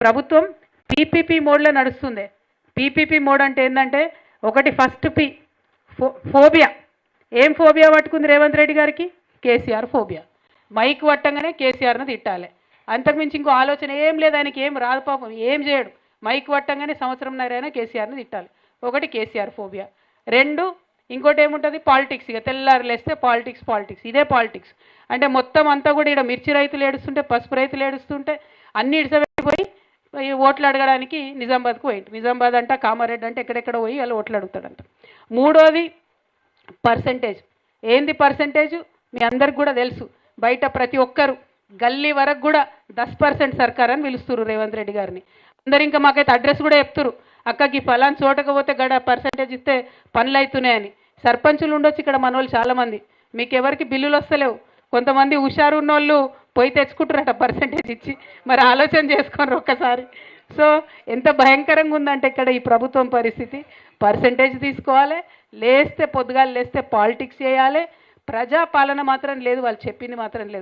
ప్రభుత్వం పీపీపీ మోడ్లో నడుస్తుంది. పీపీపీ మోడ్ అంటే ఏంటంటే ఒకటి ఫస్ట్ పి ఫోబియా. ఏం ఫోబియా పట్టుకుంది రేవంత్ రెడ్డి గారికి? కేసీఆర్ ఫోబియా. మైక్ పట్టంగానే కేసీఆర్ను తిట్టాలి, అంతకుమించి ఇంకో ఆలోచన ఏం లేదు ఆయనకి. ఏం రాదు పాపం, ఏం చేయడు. మైక్ పట్టంగానే సంవత్సరంన్నరైనా కేసీఆర్ని తిట్టాలి. ఒకటి కేసీఆర్ ఫోబియా. రెండు, ఇంకోటి ఏముంటుంది? పాలిటిక్స్. ఇక తెల్లారులేస్తే పాలిటిక్స్. ఇదే పాలిటిక్స్ అంటే మొత్తం అంతా కూడా ఇక్కడ మిర్చి రైతులు ఏడుస్తుంటే, పసుపు రైతులు ఏడుస్తుంటే అన్ని ఇడిసబెట్టిపోయి ఓట్లు అడగడానికి నిజామాబాద్కు పోయింది. నిజామాబాద్ అంట, కామారెడ్డి అంటే ఎక్కడెక్కడ పోయి వాళ్ళు ఓట్లు అడుగుతాడంట. మూడోది పర్సంటేజ్. ఏంది పర్సంటేజ్? మీ అందరికి కూడా తెలుసు. బయట ప్రతి ఒక్కరు గల్లీ వరకు కూడా 10% సర్కార్ అని పిలుస్తున్నారు రేవంత్ రెడ్డి గారిని. అందరు ఇంకా మాకైతే అడ్రస్ కూడా చెప్తున్నారు, అక్కకి ఫలాన్ చోటకు పోతే గడ పర్సంటేజ్ ఇస్తే పనులు అవుతున్నాయని. సర్పంచులు ఉండొచ్చు ఇక్కడ మన వాళ్ళు చాలామంది. మీకు ఎవరికి బిల్లులు వస్తలేవు. కొంతమంది హుషారు ఉన్నోళ్ళు పోయి తెచ్చుకుంటారట పర్సంటేజ్ ఇచ్చి. మరి ఆలోచన చేసుకోండి ఒక్కసారి. సో ఎంత భయంకరంగా ఉందంటే ఇక్కడ ఈ ప్రభుత్వం పరిస్థితి. పర్సంటేజ్ తీసుకోవాలి, లేస్తే పొద్దుగాలు లేస్తే పాలిటిక్స్ చేయాలి, ప్రజాపాలన మాత్రం లేదు, వాళ్ళు చెప్పింది మాత్రం లేదు.